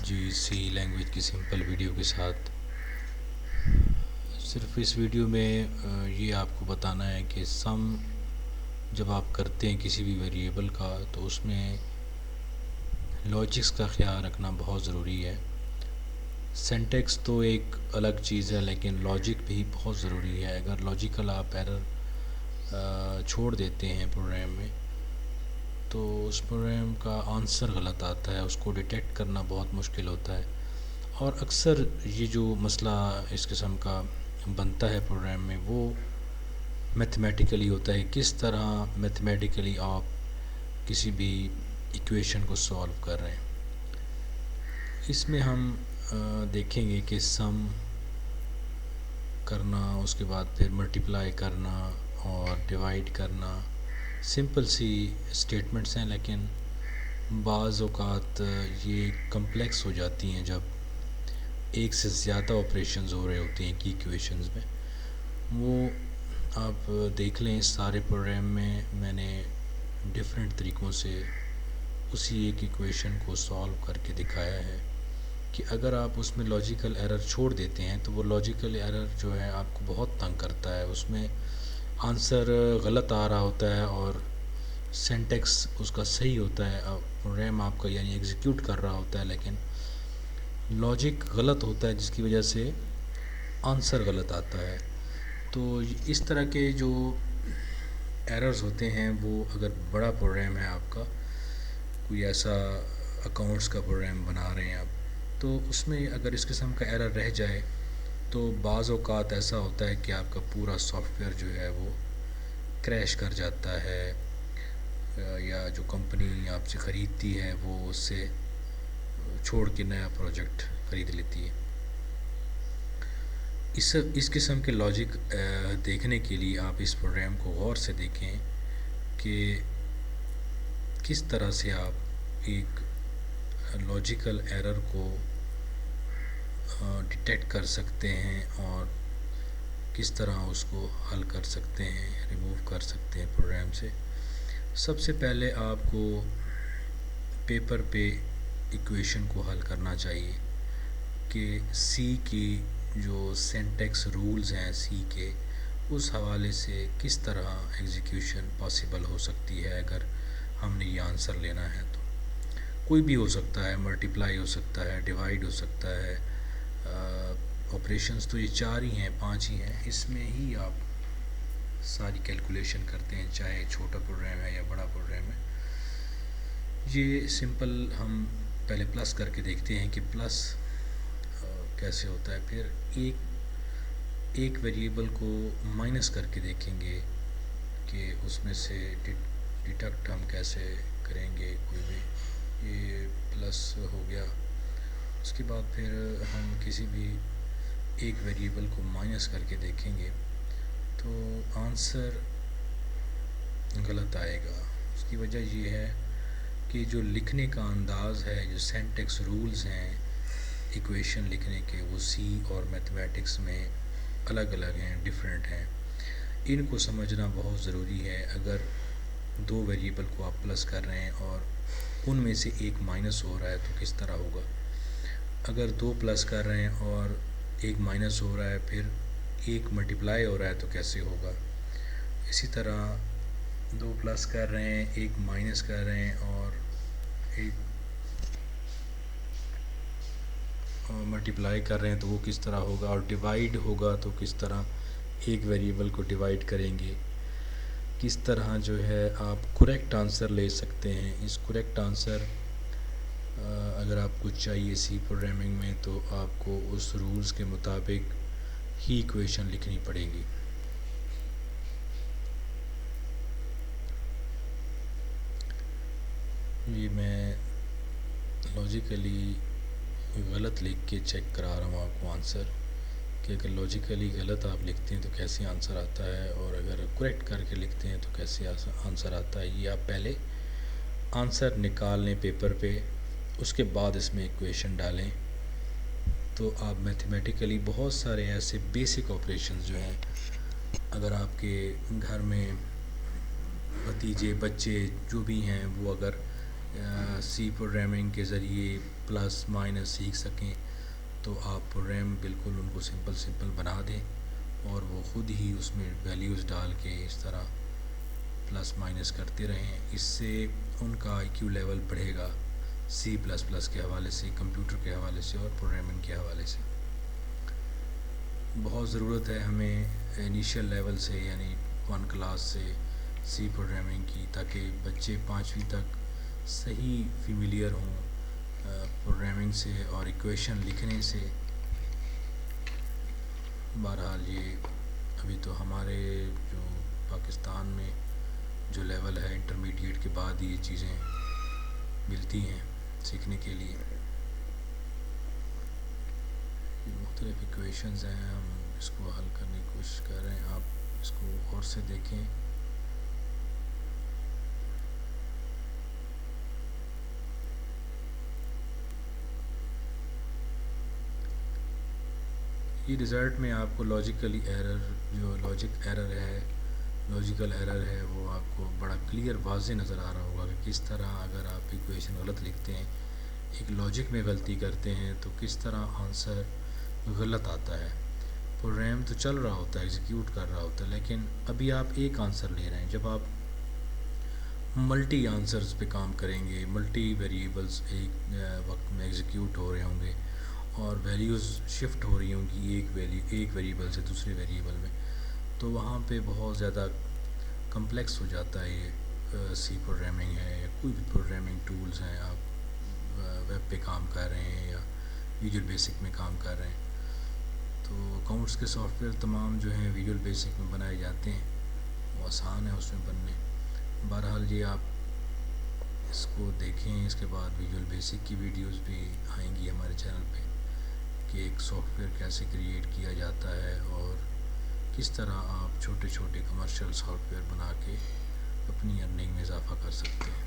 جی سی language کی simple video کے ساتھ صرف اس ویڈیو میں یہ آپ کو بتانا ہے کہ سم جب آپ کرتے ہیں کسی بھی ویریبل کا تو اس میں لاجکس کا خیال رکھنا بہت ضروری ہے. سینٹیکس تو ایک الگ چیز ہے لیکن لاجک بھی بہت ضروری ہے. اگر لاجیکل آپ ایرر چھوڑ دیتے ہیں پروگرام میں تو اس پروگرام کا آنسر غلط آتا ہے. اس کو ڈیٹیکٹ کرنا بہت مشکل ہوتا ہے اور اکثر یہ جو مسئلہ اس قسم کا بنتا ہے پروگرام میں وہ میتھمیٹیکلی ہوتا ہے. کس طرح میتھمیٹیکلی آپ کسی بھی ایکویشن کو سولو کر رہے ہیں. اس میں ہم دیکھیں گے کہ سم کرنا، اس کے بعد پھر ملٹیپلائی کرنا اور ڈیوائڈ کرنا سمپل سی اسٹیٹمنٹس ہیں، لیکن بعض اوقات یہ کمپلیکس ہو جاتی ہیں جب ایک سے زیادہ آپریشنز ہو رہے ہوتے ہیں کہ ایکویشنز میں. وہ آپ دیکھ لیں اس سارے پروگرام میں نے ڈفرینٹ طریقوں سے اسی ایک ایکویشن کو سولو کر کے دکھایا ہے کہ اگر آپ اس میں لاجیکل ایرر چھوڑ دیتے ہیں تو وہ لاجیکل ایرر جو ہے آپ کو بہت تنگ کرتا ہے. اس میں آنسر غلط آ رہا ہوتا ہے اور سینٹیکس اس کا صحیح ہوتا ہے. پروگرام آپ کا یعنی ایگزیکیوٹ کر رہا ہوتا ہے لیکن لاجک غلط ہوتا ہے جس کی وجہ سے آنسر غلط آتا ہے. تو اس طرح کے جو ایررز ہوتے ہیں وہ اگر بڑا پروگرام ہے آپ کا، کوئی ایسا اکاؤنٹس کا پروگرام بنا رہے ہیں آپ، تو اس میں اگر اس قسم کا ایرر رہ جائے تو بعض اوقات ایسا ہوتا ہے کہ آپ کا پورا سافٹ ویئر جو ہے وہ کریش کر جاتا ہے، یا جو کمپنی آپ سے خریدتی ہے وہ اس سے چھوڑ کے نیا پروجیکٹ خرید لیتی ہے. اس قسم کے لاجک دیکھنے کے لیے آپ اس پروگرام کو غور سے دیکھیں کہ کس طرح سے آپ ایک لاجیکل ایرر کو ڈیٹیکٹ کر سکتے ہیں اور کس طرح اس کو حل کر سکتے ہیں، ریموو کر سکتے ہیں پروگرام سے. سب سے پہلے آپ کو پیپر پہ ایکویشن کو حل کرنا چاہیے کہ سی کی جو سینٹیکس رولز ہیں سی کے، اس حوالے سے کس طرح ایگزیکیوشن پاسیبل ہو سکتی ہے. اگر ہم نے یہ آنسر لینا ہے تو کوئی بھی ہو سکتا ہے، ملٹیپلائی ہو سکتا ہے، ڈیوائڈ ہو سکتا ہے. آپریشنز تو یہ 4 ہی ہیں، 5 ہی ہیں. اس میں ہی آپ ساری کیلکولیشن کرتے ہیں، چاہے چھوٹا پروگرام ہے یا بڑا پروگرام ہے. یہ سمپل ہم پہلے پلس کر کے دیکھتے ہیں کہ پلس کیسے ہوتا ہے. پھر ایک ویریبل کو مائنس کر کے دیکھیں گے کہ اس میں سے ڈیٹیکٹ ہم کیسے کریں گے. کوئی بھی یہ پلس ہو گیا، اس کے بعد پھر ہم کسی بھی ایک ویریبل کو مائنس کر کے دیکھیں گے تو آنسر غلط آئے گا. اس کی وجہ یہ ہے کہ جو لکھنے کا انداز ہے، جو سینٹیکس رولز ہیں ایکویشن لکھنے کے، وہ سی اور میتھمیٹکس میں الگ الگ ہیں، ڈیفرنٹ ہیں. ان کو سمجھنا بہت ضروری ہے. اگر 2 ویریبل کو آپ پلس کر رہے ہیں اور ان میں سے ایک مائنس ہو رہا ہے تو کس طرح ہوگا. اگر 2 پلس کر رہے ہیں اور ایک مائنس ہو رہا ہے، پھر ایک ملٹیپلائی ہو رہا ہے تو کیسے ہوگا. اسی طرح 2 پلس کر رہے ہیں، ایک مائنس کر رہے ہیں اور ایک ملٹیپلائی کر رہے ہیں تو وہ کس طرح ہوگا. اور ڈیوائڈ ہوگا تو کس طرح ایک ویریبل کو ڈیوائڈ کریں گے. کس طرح جو ہے آپ کریکٹ آنسر لے سکتے ہیں. اس کریکٹ آنسر اگر آپ کو چاہیے سی پروگرامنگ میں تو آپ کو اس رولز کے مطابق ہی ایکویشن لکھنی پڑے گی. یہ میں لاجیکلی غلط لکھ کے چیک کرا رہا ہوں آپ کو آنسر، کہ اگر لاجیکلی غلط آپ لکھتے ہیں تو کیسے آنسر آتا ہے اور اگر کریکٹ کر کے لکھتے ہیں تو کیسے آنسر آتا ہے. یہ آپ پہلے آنسر نکال لیں پیپر پہ، اس کے بعد اس میں ایکویشن ڈالیں تو آپ میتھمیٹیکلی بہت سارے ایسے بیسک آپریشنز جو ہیں، اگر آپ کے گھر میں بھتیجے بچے جو بھی ہیں وہ اگر سی پروگرامنگ کے ذریعے پلس مائنس سیکھ سکیں، تو آپ پروگرام بالکل ان کو سمپل بنا دیں اور وہ خود ہی اس میں ویلیوز ڈال کے اس طرح پلس مائنس کرتے رہیں. اس سے ان کا آئی کیو لیول بڑھے گا سی پلس پلس کے حوالے سے، کمپیوٹر کے حوالے سے اور پروگرامنگ کے حوالے سے. بہت ضرورت ہے ہمیں انیشیل لیول سے، یعنی 1 کلاس سے سی پروگرامنگ کی، تاکہ بچے 5ویں تک صحیح فیملیئر ہوں پروگرامنگ سے اور ایکویشن لکھنے سے. بہرحال یہ ابھی تو ہمارے جو پاکستان میں جو لیول ہے انٹرمیڈیٹ کے بعد یہ چیزیں ملتی ہیں سیکھنے کے لیے. مختلف ایکویشنز ہیں، ہم اس کو حل کرنے کی کوشش کر رہے ہیں. آپ اس کو غور سے دیکھیں. یہ رزلٹ میں آپ کو لاجیکل ایرر ہے وہ آپ کو بڑا کلیئر واضح نظر آ رہا ہوگا کہ کس طرح اگر آپ ایکویشن غلط لکھتے ہیں، ایک لاجک میں غلطی کرتے ہیں، تو کس طرح آنسر غلط آتا ہے. پروگرام تو چل رہا ہوتا ہے، ایگزیکیوٹ کر رہا ہوتا ہے، لیکن ابھی آپ ایک آنسر لے رہے ہیں. جب آپ ملٹی آنسرز پہ کام کریں گے، ملٹی ویریبلز ایک وقت میں ایگزیکیوٹ ہو رہے ہوں گے اور ویلیوز شفٹ ہو رہی ہوں گی ایک ویریبل سے دوسرے ویریبل میں، تو وہاں پہ بہت زیادہ کمپلیکس ہو جاتا ہے. یہ سی پروگرامنگ ہے یا کوئی بھی پروگرامنگ ٹولز ہیں، آپ ویب پہ کام کر رہے ہیں یا ویژول بیسک میں کام کر رہے ہیں، تو اکاؤنٹس کے سافٹ ویئر تمام جو ہیں ویژول بیسک میں بنائے جاتے ہیں، وہ آسان ہے اس میں بننے. بہرحال یہ آپ اس کو دیکھیں. اس کے بعد ویژول بیسک کی ویڈیوز بھی آئیں گی ہمارے چینل پہ کہ ایک سافٹ ویئر کیسے کریٹ کیا جاتا ہے اور کس طرح آپ چھوٹے چھوٹے کمرشل سافٹ ویئر بنا کے اپنی ارننگ میں اضافہ کر سکتے ہیں.